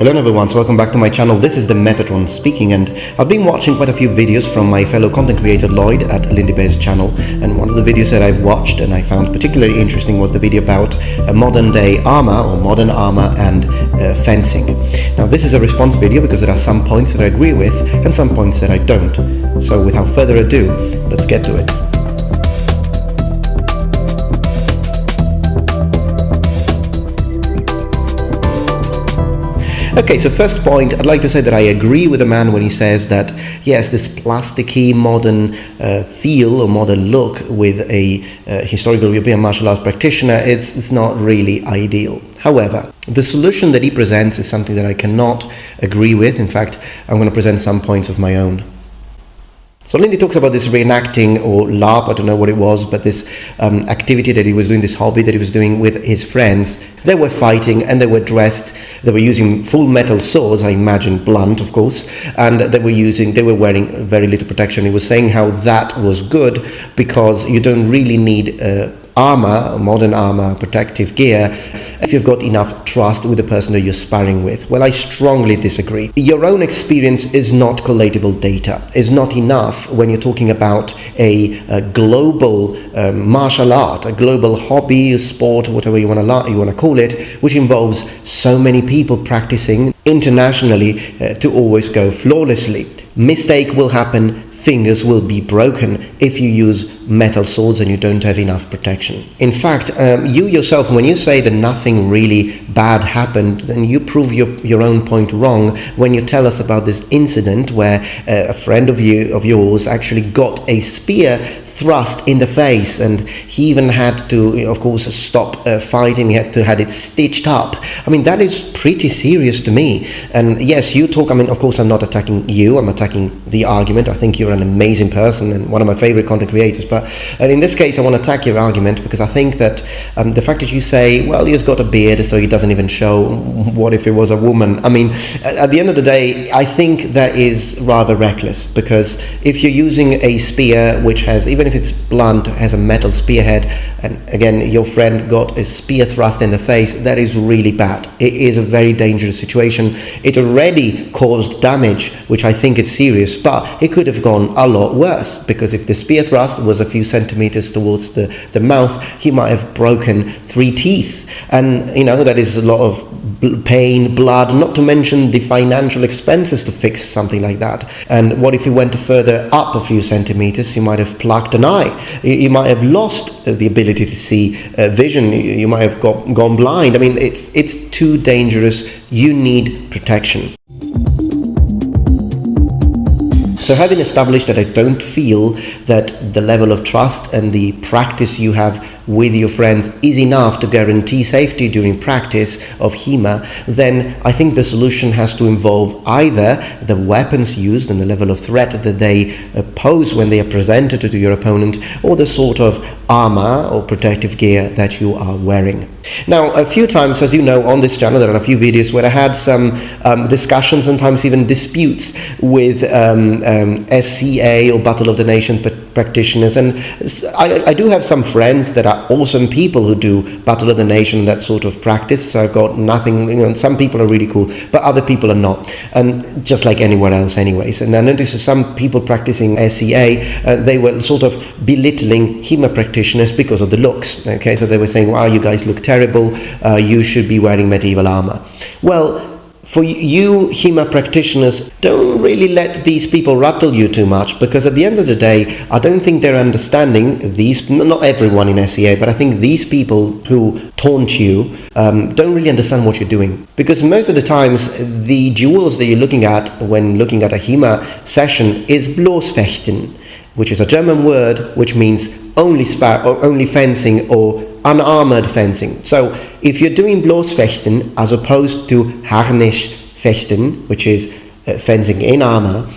Hello everyone, so welcome back to my channel. This is the Metatron speaking, and I've been watching quite a few videos from my fellow content creator Lloyd at Lindybeige channel, and one of the videos that I've watched and I found particularly interesting was the video about modern day armor or modern armor and fencing. Now this is a response video because there are some points that I agree with and some points that I don't. So without further ado, let's get to it. Okay, so first point, I'd like to say that I agree with the man when he says that, yes, this plasticky modern feel or modern look with a historical European martial arts practitioner, it's not really ideal. However, the solution that he presents is something that I cannot agree with. In fact, I'm going to present some points of my own. So Lindy talks about this reenacting or LARP, I don't know what it was, but this activity that he was doing, this hobby that he was doing with his friends. They were fighting and they were dressed, they were using full metal swords, I imagine blunt of course, and they were wearing very little protection. He was saying how that was good because you don't really need armor, modern armor, protective gear, if you've got enough trust with the person that you're sparring with. Well, I strongly disagree. Your own experience is not collatable data, is not enough when you're talking about a global martial art, a global hobby, sport, whatever you want to call it, which involves so many people practicing internationally to always go flawlessly. Mistake will happen. Fingers will be broken if you use metal swords and you don't have enough protection. In fact, you yourself, when you say that nothing really bad happened, then you prove your own point wrong when you tell us about this incident where a friend of yours actually got a spear thrust in the face, and he even had to, of course, stop fighting. He had to have it stitched up. I mean, that is pretty serious to me. And yes, you talk, I mean, of course, I'm not attacking you, I'm attacking the argument. I think you're an amazing person and one of my favorite content creators, but in this case, I want to attack your argument because I think that the fact that you say, well, he's got a beard, so he doesn't even show. What if it was a woman? I mean, at the end of the day, I think that is rather reckless, because if you're using a spear which has, even if it's blunt, has a metal spearhead, and again your friend got a spear thrust in the face, that is really bad. It is a very dangerous situation. It already caused damage, which I think is serious, but it could have gone a lot worse, because if the spear thrust was a few centimeters towards the mouth, he might have broken 3 teeth, and you know, that is a lot of pain, blood, not to mention the financial expenses to fix something like that. And what if he went further up a few centimeters? He might have plucked an eye. You might have lost the ability to see vision. You might have gone blind. I mean, it's too dangerous. You need protection. So having established that I don't feel that the level of trust and the practice you have with your friends is enough to guarantee safety during practice of HEMA, then I think the solution has to involve either the weapons used and the level of threat that they pose when they are presented to your opponent, or the sort of armor or protective gear that you are wearing. Now, a few times, as you know, on this channel there are a few videos where I had some discussions, sometimes even disputes with SCA or Battle of the Nation practitioners, and I do have some friends that are awesome people who do Battle of the Nation, that sort of practice. So I've got nothing, you know, some people are really cool, but other people are not, and just like anywhere else anyways. And I noticed some people practicing SCA, they were sort of belittling HEMA practitioners because of the looks. Okay, so they were saying, wow, you guys look terrible, you should be wearing medieval armor. Well, for you HEMA practitioners, don't really let these people rattle you too much, because at the end of the day, I don't think they're understanding these, not everyone in SEA, but I think these people who taunt you don't really understand what you're doing. Because most of the times, the jewels that you're looking at when looking at a HEMA session is bloßfechten, which is a German word which means only only fencing or unarmored fencing. So if you're doing bloßfechten as opposed to Harnischfechten, which is fencing in armor,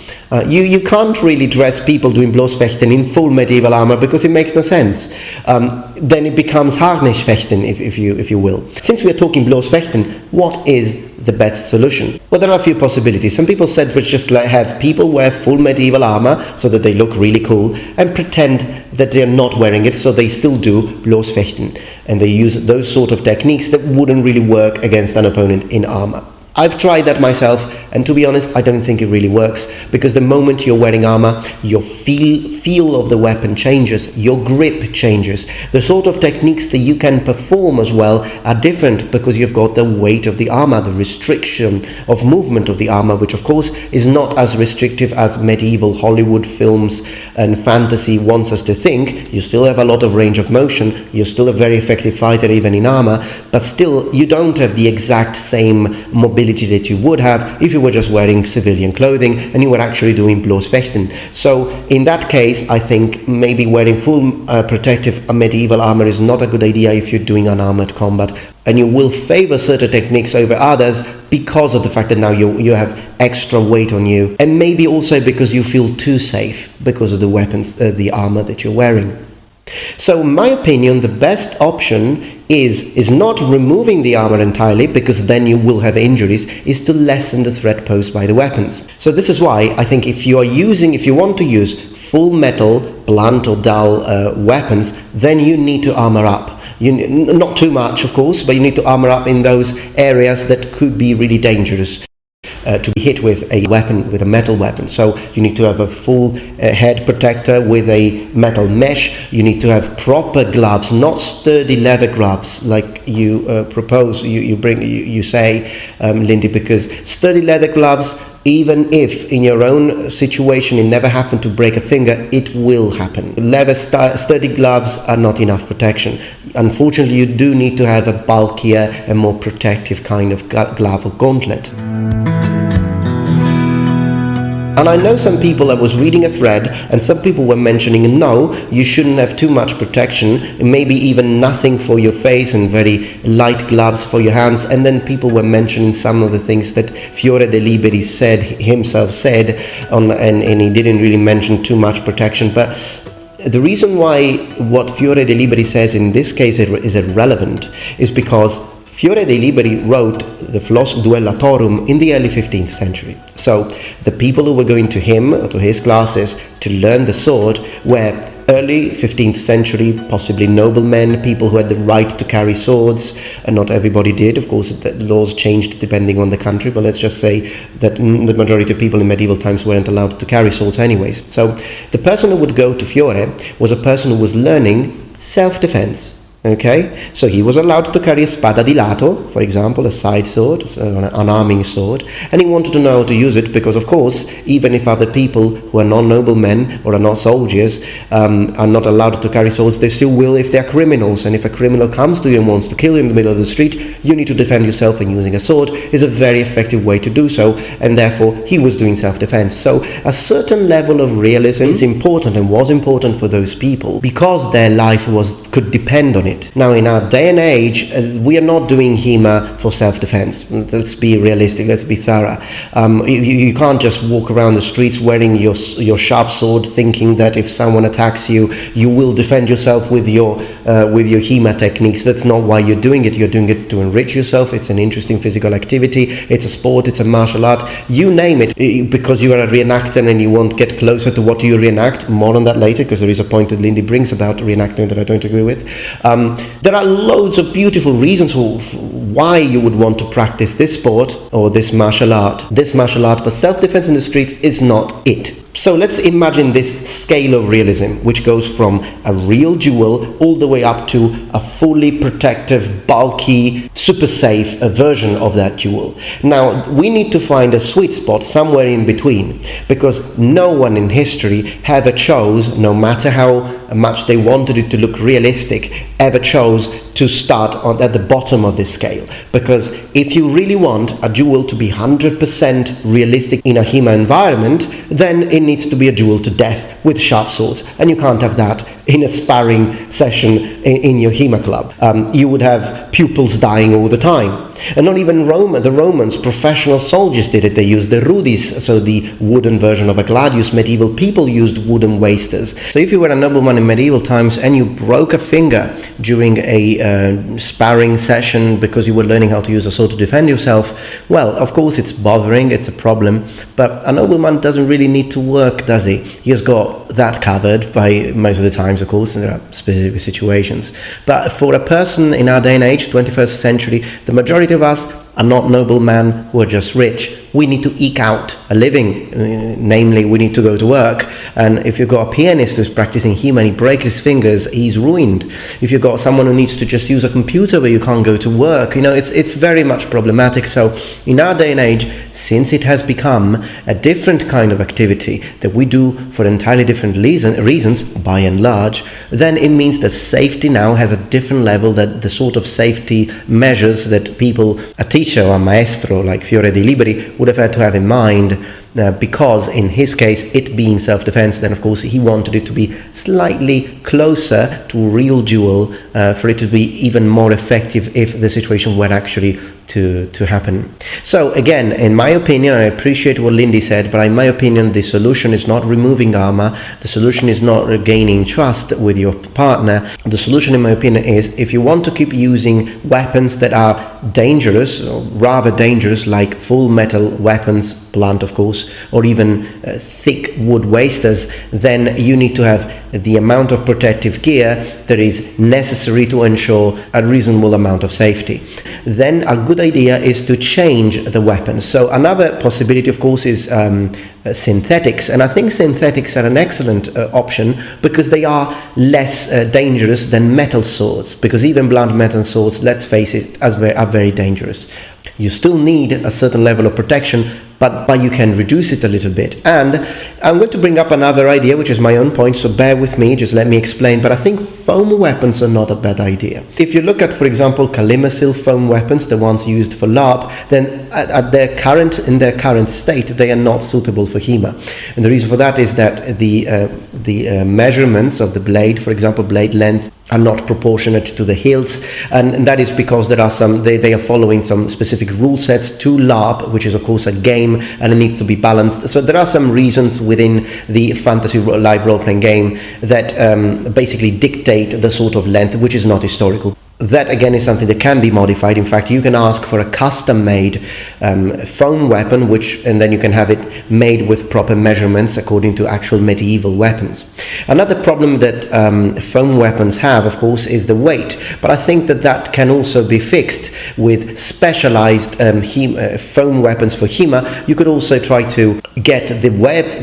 you can't really dress people doing bloßfechten in full medieval armor because it makes no sense. Then it becomes Harnischfechten, if you will. Since we are talking bloßfechten, what is the best solution? Well, there are a few possibilities. Some people said we just have people wear full medieval armor so that they look really cool and pretend that they're not wearing it, so they still do bloßfechten, and they use those sort of techniques that wouldn't really work against an opponent in armor. I've tried that myself, and to be honest, I don't think it really works, because the moment you're wearing armor, your feel of the weapon changes, your grip changes. The sort of techniques that you can perform as well are different, because you've got the weight of the armor, the restriction of movement of the armor, which of course is not as restrictive as medieval Hollywood films and fantasy wants us to think. You still have a lot of range of motion, you're still a very effective fighter even in armor, but still you don't have the exact same mobility that you would have if you were just wearing civilian clothing and you were actually doing Bloßfechten. So in that case, I think maybe wearing full protective medieval armor is not a good idea if you're doing unarmored combat, and you will favor certain techniques over others because of the fact that now you have extra weight on you, and maybe also because you feel too safe because of the weapons, the armor that you're wearing. So in my opinion, the best option is not removing the armor entirely, because then you will have injuries, is to lessen the threat posed by the weapons. So this is why I think if you want to use full metal, blunt or dull weapons, then you need to armor up. Not too much, of course, but you need to armor up in those areas that could be really dangerous to be hit with a weapon, with a metal weapon. So you need to have a full head protector with a metal mesh. You need to have proper gloves, not sturdy leather gloves like you propose, you say, Lindy, because sturdy leather gloves, even if in your own situation it never happened to break a finger, it will happen. Leather sturdy gloves are not enough protection. Unfortunately, you do need to have a bulkier and more protective kind of glove or gauntlet. And I know some people, I was reading a thread, and some people were mentioning, no, you shouldn't have too much protection, maybe even nothing for your face and very light gloves for your hands. And then people were mentioning some of the things that Fiore de Liberi himself said, and he didn't really mention too much protection. But the reason why what Fiore de Liberi says in this case is irrelevant is because Fiore de Liberi wrote the Flos Duellatorum in the early 15th century. So the people who were going to him, or to his classes, to learn the sword were early 15th century, possibly noblemen, people who had the right to carry swords, and not everybody did. Of course, the laws changed depending on the country, but let's just say that the majority of people in medieval times weren't allowed to carry swords anyways. So the person who would go to Fiore was a person who was learning self-defense. Okay, so he was allowed to carry a spada di lato, for example, a side sword, an arming sword, and he wanted to know how to use it because, of course, even if other people who are non-noblemen or are not soldiers are not allowed to carry swords, they still will if they're criminals. And if a criminal comes to you and wants to kill you in the middle of the street, you need to defend yourself, and using a sword is a very effective way to do so, and therefore he was doing self-defense. So a certain level of realism is important and was important for those people because their life could depend on it. Now, in our day and age, we are not doing HEMA for self-defense. Let's be realistic, let's be thorough. You can't just walk around the streets wearing your sharp sword thinking that if someone attacks you, you will defend yourself with your HEMA techniques. That's not why you're doing it. You're doing it to enrich yourself. It's an interesting physical activity. It's a sport. It's a martial art. You name it, because you are a reenactor and you want to get closer to what you reenact. More on that later, because there is a point that Lindy brings about reenacting that I don't agree with. There are loads of beautiful reasons why you would want to practice this sport or this martial art, but self-defense in the streets is not it. So let's imagine this scale of realism, which goes from a real duel all the way up to a fully protective, bulky, super safe version of that duel. Now, we need to find a sweet spot somewhere in between, because no one in history ever chose, no matter how much they wanted it to look realistic, ever chose to start at the bottom of this scale. Because if you really want a duel to be 100% realistic in a HEMA environment, then it needs to be a duel to death with sharp swords, and you can't have that in a sparring session in your HEMA club. You would have pupils dying all the time. And not even the Romans, professional soldiers did it. They used the rudis, so the wooden version of a gladius. Medieval people used wooden wasters. So if you were a nobleman in medieval times and you broke a finger during a sparring session because you were learning how to use a sword to defend yourself, well, of course it's bothering, it's a problem, but a nobleman doesn't really need to work, does he? He has got that covered by most of the times, of course, and there are specific situations. But for a person in our day and age, 21st century, the majority of us, are not noblemen who are just rich. We need to eke out a living, namely we need to go to work. And if you've got a pianist who's practicing HEMA and he breaks his fingers, he's ruined. If you've got someone who needs to just use a computer where you can't go to work, it's very much problematic. So in our day and age, since it has become a different kind of activity that we do for entirely different reasons, by and large, then it means that safety now has a different level, that the sort of safety measures that people, a teacher or a maestro like Fiore di Liberi, would have had to have in mind, because in his case, it being self-defense, then of course he wanted it to be slightly closer to a real duel, for it to be even more effective if the situation were actually to happen. So again, in my opinion, I appreciate what Lindy said, but in my opinion, the solution is not removing armor. The solution is not regaining trust with your partner. The solution, in my opinion, is if you want to keep using weapons that are dangerous, or rather dangerous, like full metal weapons, blunt of course, or even thick wood wasters, then you need to have the amount of protective gear that is necessary to ensure a reasonable amount of safety. Then a good idea is to change the weapons. So another possibility, of course, is synthetics, and I think synthetics are an excellent option because they are less dangerous than metal swords, because even blunt metal swords, let's face it, are very dangerous. You still need a certain level of protection, but you can reduce it a little bit. And I'm going to bring up another idea, which is my own point, so bear with me, just let me explain. But I think foam weapons are not a bad idea. If you look at, for example, Kalimacil foam weapons, the ones used for LARP, then in their current state, they are not suitable for HEMA. And the reason for that is that the measurements of the blade, for example, blade length, are not proportionate to the hilts, and that is because there are they are following some specific rule sets to LARP, which is of course a game, and it needs to be balanced. So there are some reasons within the fantasy live role-playing game that basically dictate the sort of length, which is not historical. That again is something that can be modified. In fact, you can ask for a custom-made foam weapon, and then you can have it made with proper measurements according to actual medieval weapons. Another problem that foam weapons have, of course, is the weight. But I think that can also be fixed with specialized foam weapons for HEMA. You could also try to get the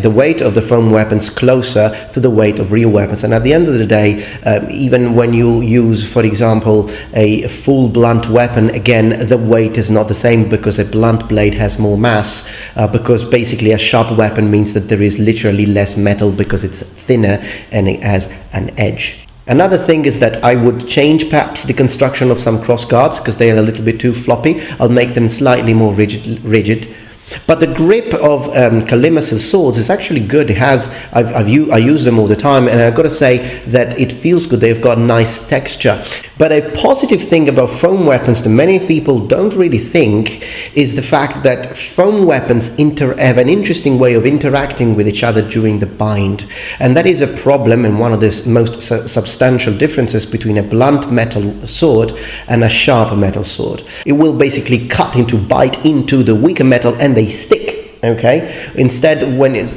weight of the foam weapons closer to the weight of real weapons. And at the end of the day, even when you use, for example, a full blunt weapon, again, the weight is not the same because a blunt blade has more mass, because basically a sharp weapon means that there is literally less metal because it's thinner and it has an edge. Another thing is that I would change perhaps the construction of some cross guards because they are a little bit too floppy. I'll make them slightly more rigid. But the grip of Kalimacil swords is actually good. I use them all the time, and I've got to say that it feels good. They've got nice texture. But a positive thing about foam weapons that many people don't really think is the fact that foam weapons have an interesting way of interacting with each other during the bind. And that is a problem, and one of the most substantial differences between a blunt metal sword and a sharp metal sword. It will basically bite into the weaker metal, and they stick, okay? Instead, when it's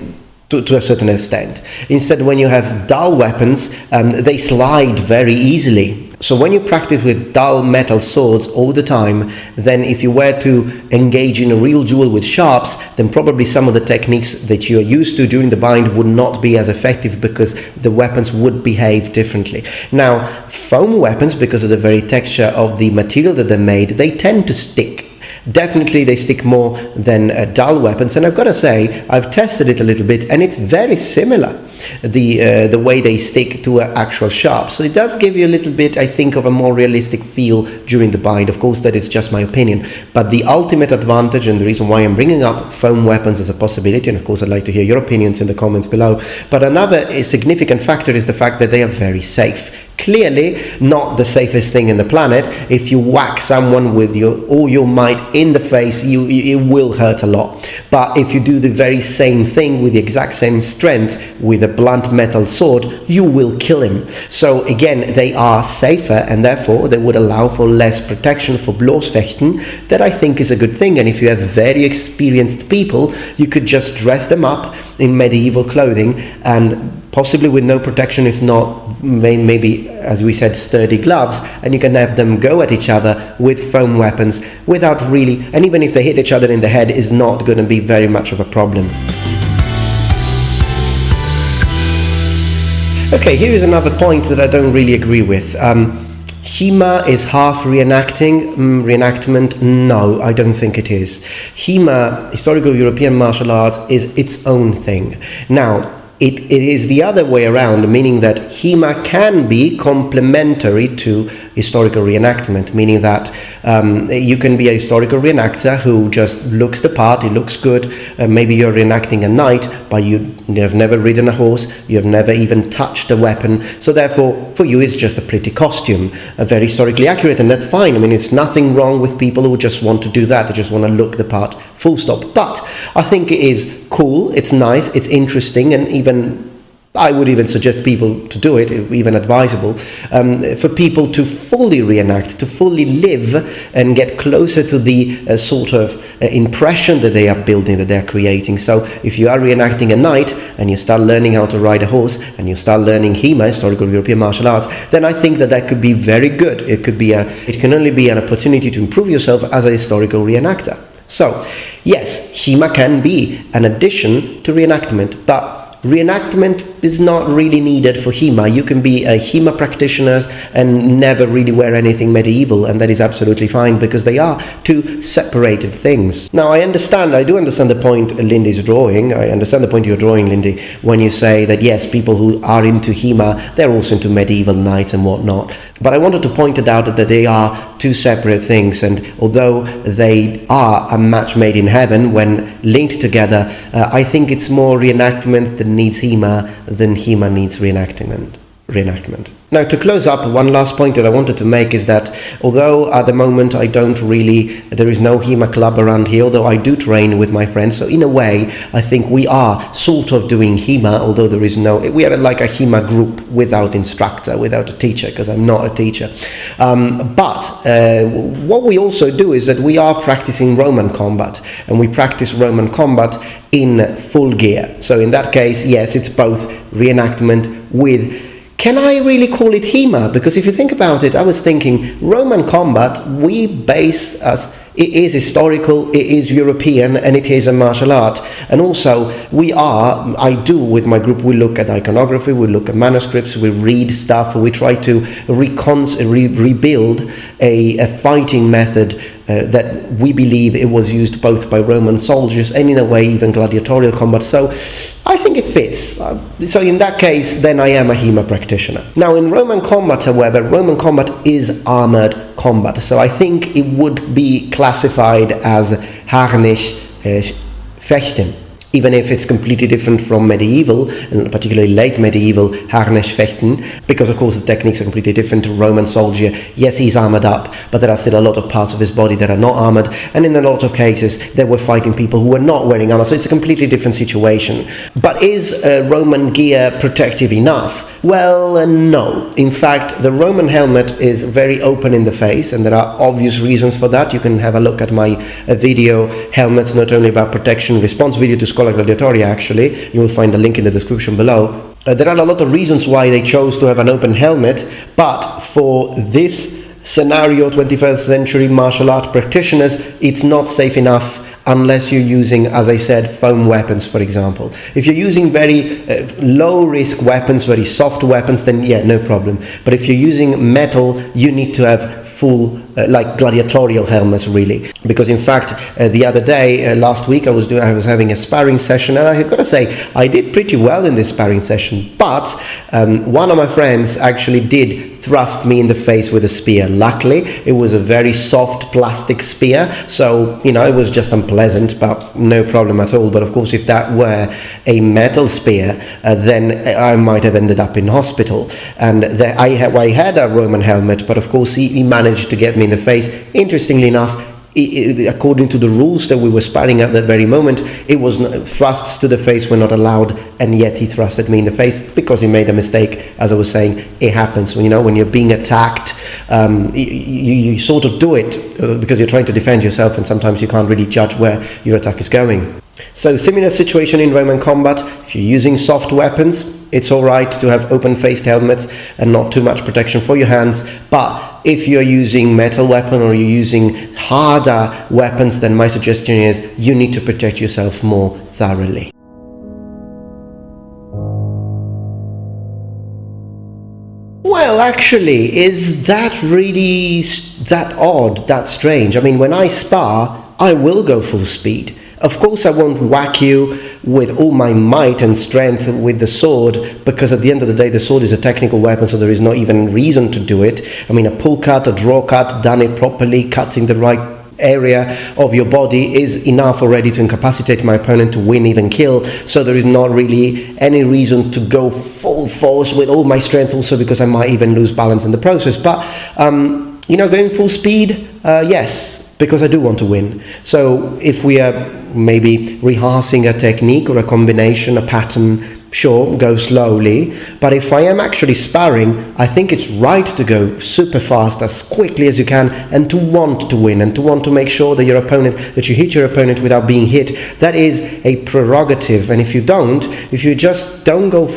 to a certain extent. Instead, when you have dull weapons, they slide very easily. So when you practice with dull metal swords all the time, then if you were to engage in a real duel with sharps, then probably some of the techniques that you're used to during the bind would not be as effective because the weapons would behave differently. Now, foam weapons, because of the very texture of the material that they're made, they tend to stick. Definitely they stick more than dull weapons, and I've got to say I've tested it a little bit and it's very similar, the way they stick to an actual sharp. So it does give you a little bit, I think, of a more realistic feel during the bind. Of course, that is just my opinion, but the ultimate advantage and the reason why I'm bringing up foam weapons as a possibility, and of course I'd like to hear your opinions in the comments below, but another significant factor is the fact that they are very safe. Clearly not the safest thing in the planet. If you whack someone with all your might in the face, it will hurt a lot. But if you do the very same thing with the exact same strength with a blunt metal sword, you will kill him. So again, they are safer, and therefore they would allow for less protection for Bloßfechten. That I think is a good thing. And if you have very experienced people, you could just dress them up in medieval clothing and possibly with no protection, if not maybe, as we said, sturdy gloves, and you can have them go at each other with foam weapons without really, and even if they hit each other in the head, is not going to be very much of a problem. Okay, here is another point that I don't really agree with. HEMA is half reenactment? No, I don't think it is. HEMA, Historical European Martial Arts, is its own thing. Now, it is the other way around, meaning that HEMA can be complementary to historical reenactment, meaning that you can be a historical reenactor who just looks the part, it looks good, maybe you're reenacting a knight, but you have never ridden a horse, you have never even touched a weapon, so therefore for you it's just a pretty costume, very historically accurate, and that's fine. I mean, it's nothing wrong with people who just want to do that, they just want to look the part, full stop. But I think it is cool, it's nice, it's interesting, and even I would even suggest people to do it, even advisable, for people to fully reenact, to fully live and get closer to the sort of impression that they are building, that they are creating. So if you are reenacting a knight and you start learning how to ride a horse and you start learning HEMA, Historical European Martial Arts, then I think that that could be very good. It can only be an opportunity to improve yourself as a historical reenactor. So yes, HEMA can be an addition to reenactment, but reenactment is not really needed for HEMA. You can be a HEMA practitioner and never really wear anything medieval, and that is absolutely fine, because they are two separated things. Now, I do understand the point Lindy's drawing. I understand the point you're drawing, Lindy, when you say that, yes, people who are into HEMA, they're also into medieval knights and whatnot. But I wanted to point it out that they are two separate things, and although they are a match made in heaven when linked together, I think it's more reenactment that needs HEMA than HEMA needs reenactment. Now, to close up, one last point that I wanted to make is that although at the moment there is no HEMA club around here, although I do train with my friends, so in a way I think we are sort of doing HEMA, although we are like a HEMA group without instructor, without a teacher, because I'm not a teacher. But what we also do is that we are practicing Roman combat, and we practice Roman combat in full gear. So in that case, yes, it's both reenactment with... Can I really call it HEMA? Because if you think about it, I was thinking Roman combat, we base as it is historical, it is European, and it is a martial art. And also, I do with my group, we look at iconography, we look at manuscripts, we read stuff, we try to rebuild a fighting method that we believe it was used both by Roman soldiers and in a way even gladiatorial combat. So I think it fits. So in that case, then I am a HEMA practitioner. Now in Roman combat, however, Roman combat is armored combat. So I think it would be classified as harnisch fechten. Even if it's completely different from medieval, and particularly late medieval harnisch fechten, because of course the techniques are completely different. Roman soldier, yes, he's armored up, but there are still a lot of parts of his body that are not armored, and in a lot of cases they were fighting people who were not wearing armor, so it's a completely different situation. But is Roman gear protective enough? Well, no. In fact, the Roman helmet is very open in the face, and there are obvious reasons for that. You can have a look at my video, Helmets Not Only About Protection, response video to Schola Gladiatoria, actually. You will find a link in the description below. There are a lot of reasons why they chose to have an open helmet, but for this scenario, 21st century martial art practitioners, it's not safe enough unless you're using, as I said, foam weapons, for example. If you're using very low-risk weapons, very soft weapons, then yeah, no problem. But if you're using metal, you need to have full, like gladiatorial helmets, really. Because in fact, the other day, last week, I was having a sparring session, and I have got to say, I did pretty well in this sparring session. But one of my friends actually did thrust me in the face with a spear. Luckily, it was a very soft plastic spear, so it was just unpleasant, but no problem at all. But of course, if that were a metal spear, then I might have ended up in hospital. And I had a Roman helmet, but of course he managed to get me in the face. Interestingly enough, according to the rules that we were sparring at that very moment, it was thrusts to the face were not allowed, and yet he thrusted me in the face because he made a mistake. As I was saying, it happens when you're being attacked. You sort of do it because you're trying to defend yourself, and sometimes you can't really judge where your attack is going. So similar situation in Roman combat. If you're using soft weapons, It's all right to have open-faced helmets and not too much protection for your hands, but if you're using metal weapon or you're using harder weapons, then my suggestion is you need to protect yourself more thoroughly. Well, actually, is that really that odd, that strange? I mean, when I spar, I will go full speed. Of course, I won't whack you with all my might and strength with the sword, because at the end of the day, the sword is a technical weapon, so there is not even reason to do it. I mean, a pull cut, a draw cut, done it properly, cutting the right area of your body is enough already to incapacitate my opponent, to win, even kill. So there is not really any reason to go full force with all my strength, also because I might even lose balance in the process. But you know, going full speed, yes, because I do want to win. So if we are maybe rehearsing a technique or a combination, a pattern, sure, go slowly. But if I am actually sparring, I think it's right to go super fast, as quickly as you can, and to want to win, and to want to make sure that that you hit your opponent without being hit. That is a prerogative. And if you just don't go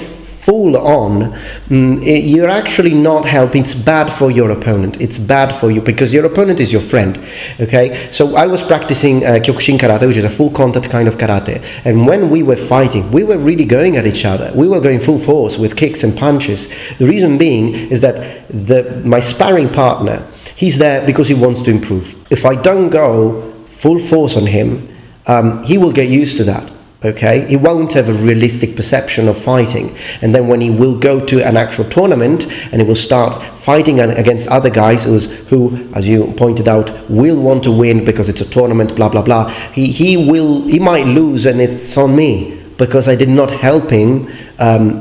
full on, you're actually not helping. It's bad for your opponent. It's bad for you, because your opponent is your friend. Okay, so I was practicing Kyokushin karate, which is a full contact kind of karate, and when we were fighting, we were really going at each other. We were going full force with kicks and punches. The reason being is that my sparring partner, he's there because he wants to improve. If I don't go full force on him, he will get used to that. Okay, he won't have a realistic perception of fighting, and then when he will go to an actual tournament and he will start fighting against other guys who, as you pointed out, will want to win because it's a tournament, blah blah blah, he might lose, and it's on me, because I did not help him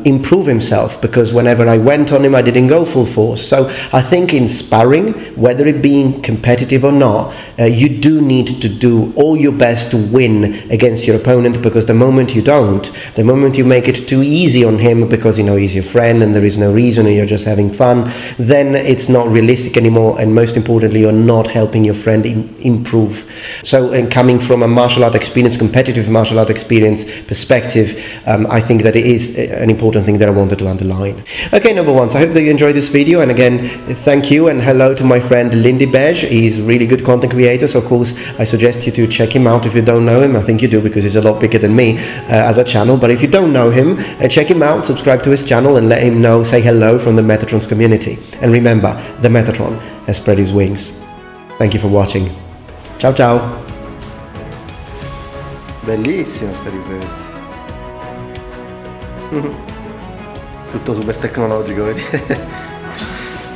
improve himself, because whenever I went on him, I didn't go full force. So I think in sparring, whether it being competitive or not, you do need to do all your best to win against your opponent, because the moment you don't, the moment you make it too easy on him because, you know, he's your friend and there is no reason and you're just having fun, then it's not realistic anymore, and most importantly, you're not helping your friend improve. So, and coming from a martial art experience, competitive martial art experience perspective, I think that it is an important thing that I wanted to underline. Okay, number one, so I hope that you enjoyed this video, and again, thank you and hello to my friend Lindybeige. He's a really good content creator, so of course I suggest you to check him out if you don't know him. I think you do, because he's a lot bigger than me as a channel, but if you don't know him, check him out, subscribe to his channel, and let him know, say hello from the Metatron's community. And remember, the Metatron has spread his wings. Thank you for watching. Ciao ciao! Bellissima sta ripresa. Tutto super tecnologico, vedi?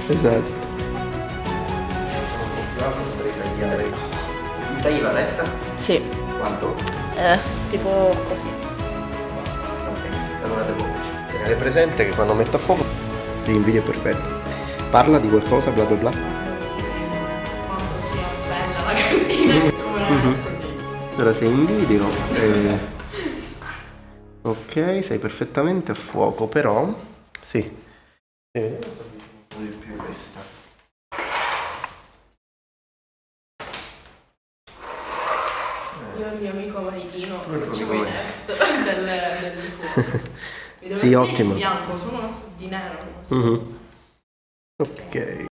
Esatto. Potrei tagliare. Mi tagli la testa? Sì. Quanto? Tipo così. Ok, allora devo tenere presente che quando metto a fuoco ti invidio perfetto. Parla di qualcosa, bla bla bla. Quanto sia bella la cantina, come adesso, sì. Ora sei in video. Ok, sei perfettamente a fuoco, però sì. Un po' di più questa. Io e il mio amico Maripino facciamo i test del fuoco. Sì, ottimo. In bianco, sono di nero. Ok.